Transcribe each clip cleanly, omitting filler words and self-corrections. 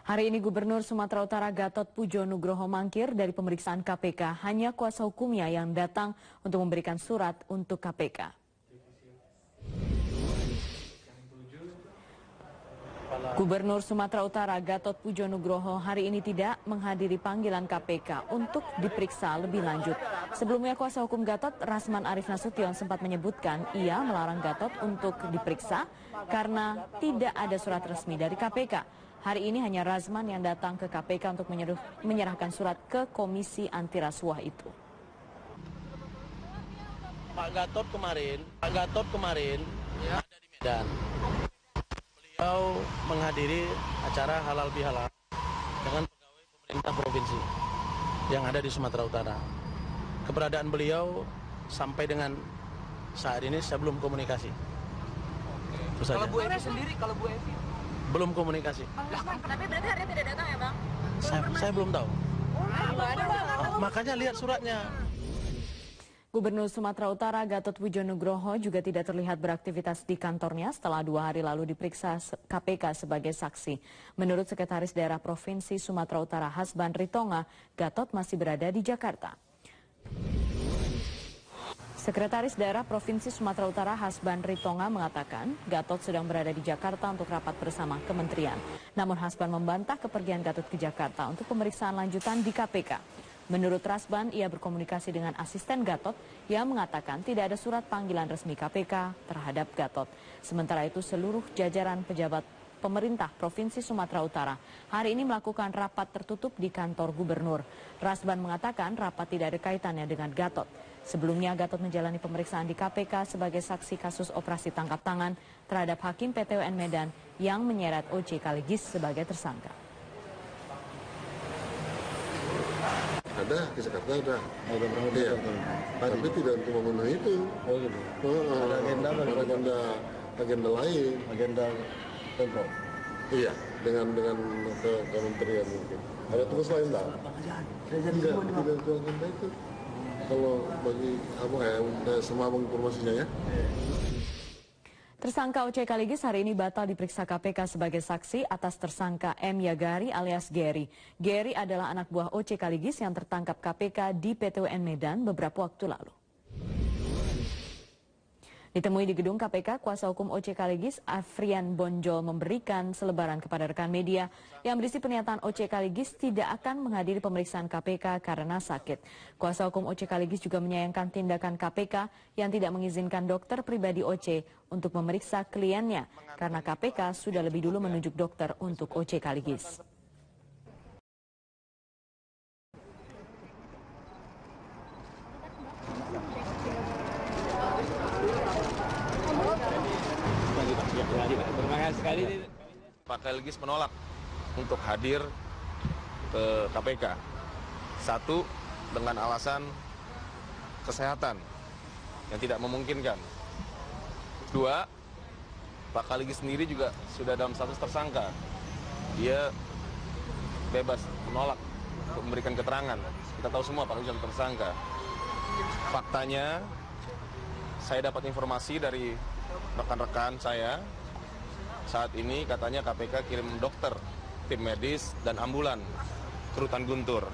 Hari ini Gubernur Sumatera Utara Gatot Pujo Nugroho mangkir dari pemeriksaan KPK. Hanya kuasa hukumnya yang datang untuk memberikan surat untuk KPK. Gubernur Sumatera Utara Gatot Pujo Nugroho hari ini tidak menghadiri panggilan KPK untuk diperiksa lebih lanjut. Sebelumnya kuasa hukum Gatot, Rasman Arif Nasution, sempat menyebutkan ia melarang Gatot untuk diperiksa karena tidak ada surat resmi dari KPK. Hari ini hanya Rasman yang datang ke KPK untuk menyerahkan surat ke Komisi Anti Rasuah itu. Pak Gatot kemarin ya, ada di Medan. Beliau menghadiri acara halal bihalal dengan pegawai pemerintah provinsi yang ada di Sumatera Utara. Keberadaan beliau sampai dengan saat ini saya belum komunikasi. Kalau Bu Evi sendiri, belum komunikasi. Tapi berarti hari ini tidak datang ya, Bang? Saya belum tahu. Makanya lihat suratnya. Gubernur Sumatera Utara Gatot Pujo Nugroho juga tidak terlihat beraktivitas di kantornya setelah 2 hari lalu diperiksa KPK sebagai saksi. Menurut Sekretaris Daerah Provinsi Sumatera Utara Hasban Ritonga, Gatot masih berada di Jakarta. Sekretaris Daerah Provinsi Sumatera Utara Hasban Ritonga mengatakan Gatot sedang berada di Jakarta untuk rapat bersama kementerian. Namun Hasban membantah kepergian Gatot ke Jakarta untuk pemeriksaan lanjutan di KPK. Menurut Hasban, ia berkomunikasi dengan asisten Gatot yang mengatakan tidak ada surat panggilan resmi KPK terhadap Gatot. Sementara itu seluruh jajaran pejabat pemerintah Provinsi Sumatera Utara hari ini melakukan rapat tertutup di kantor gubernur. Hasban mengatakan rapat tidak ada kaitannya dengan Gatot. Sebelumnya Gatot menjalani pemeriksaan di KPK sebagai saksi kasus operasi tangkap tangan terhadap Hakim PT UN Medan yang menyeret OC Kaligis sebagai tersangka. Ada, di Jakarta ada. Iya. Tapi tidak untuk memenuhi itu. Oh gitu. Ada agenda lain. Agenda Pemprov. Iya, dengan ke kementerian mungkin. Ada tugas lain tak? Tidak itu agenda itu. Kalau bagi semua informasinya ya. Tersangka OC Kaligis hari ini batal diperiksa KPK sebagai saksi atas tersangka M. Yagari alias Gary. Gary adalah anak buah OC Kaligis yang tertangkap KPK di PT UN Medan beberapa waktu lalu. Ditemui di gedung KPK, kuasa hukum OC Kaligis Afrian Bonjol memberikan selebaran kepada rekan media yang berisi pernyataan OC Kaligis tidak akan menghadiri pemeriksaan KPK karena sakit. Kuasa hukum OC Kaligis juga menyayangkan tindakan KPK yang tidak mengizinkan dokter pribadi OC untuk memeriksa kliennya karena KPK sudah lebih dulu menunjuk dokter untuk OC Kaligis. terima kasih sekali. Pak Kaligis menolak untuk hadir ke KPK. Satu, dengan alasan kesehatan yang tidak memungkinkan. Dua, Pak Kaligis sendiri juga sudah dalam status tersangka. Dia bebas menolak untuk memberikan keterangan. Kita tahu semua Pak Kaligis adalah tersangka. Faktanya, saya dapat informasi dari rekan-rekan saya. Saat ini katanya KPK kirim dokter, tim medis, dan ambulan ke Rutan Guntur.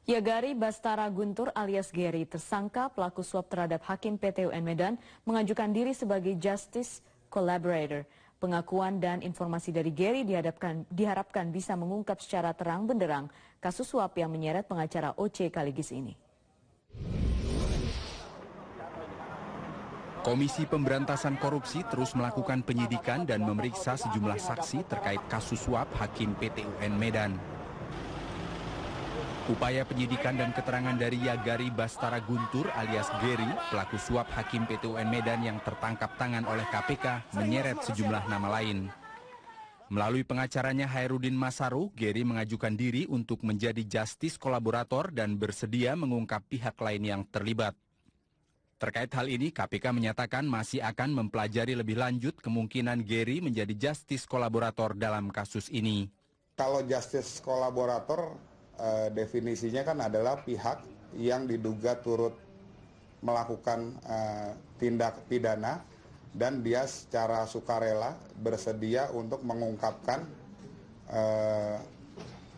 Yagari Bastara Guntur alias Gary, tersangka pelaku suap terhadap Hakim PT UN Medan, mengajukan diri sebagai Justice Collaborator. Pengakuan dan informasi dari Gary diharapkan bisa mengungkap secara terang benderang kasus suap yang menyeret pengacara OC Kaligis ini. Komisi Pemberantasan Korupsi terus melakukan penyidikan dan memeriksa sejumlah saksi terkait kasus suap Hakim PT UN Medan. Upaya penyidikan dan keterangan dari Yagari Bastara Guntur alias Gary, pelaku suap Hakim PT UN Medan yang tertangkap tangan oleh KPK, menyeret sejumlah nama lain. Melalui pengacaranya Hairudin Masaru, Gary mengajukan diri untuk menjadi justice kolaborator dan bersedia mengungkap pihak lain yang terlibat. Terkait hal ini, KPK menyatakan masih akan mempelajari lebih lanjut kemungkinan Gary menjadi justice kolaborator dalam kasus ini. Kalau justice kolaborator, definisinya kan adalah pihak yang diduga turut melakukan tindak pidana dan dia secara sukarela bersedia untuk mengungkapkan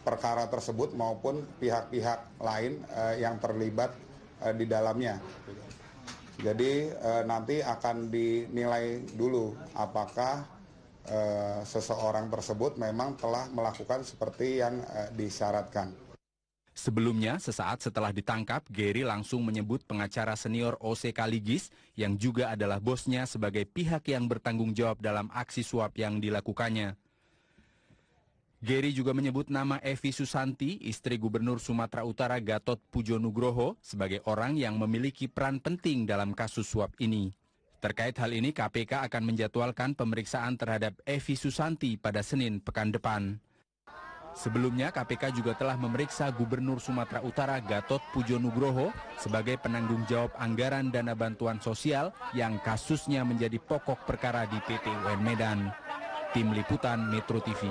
perkara tersebut maupun pihak-pihak lain yang terlibat di dalamnya. Jadi nanti akan dinilai dulu apakah seseorang tersebut memang telah melakukan seperti yang disyaratkan. Sebelumnya, sesaat setelah ditangkap, Gary langsung menyebut pengacara senior OC Kaligis yang juga adalah bosnya sebagai pihak yang bertanggung jawab dalam aksi suap yang dilakukannya. Gary juga menyebut nama Evi Susanti, istri Gubernur Sumatera Utara Gatot Pujo Nugroho, sebagai orang yang memiliki peran penting dalam kasus suap ini. Terkait hal ini, KPK akan menjadwalkan pemeriksaan terhadap Evi Susanti pada Senin pekan depan. Sebelumnya, KPK juga telah memeriksa Gubernur Sumatera Utara Gatot Pujo Nugroho sebagai penanggung jawab anggaran dana bantuan sosial yang kasusnya menjadi pokok perkara di PT UN Medan. Tim Liputan Metro TV.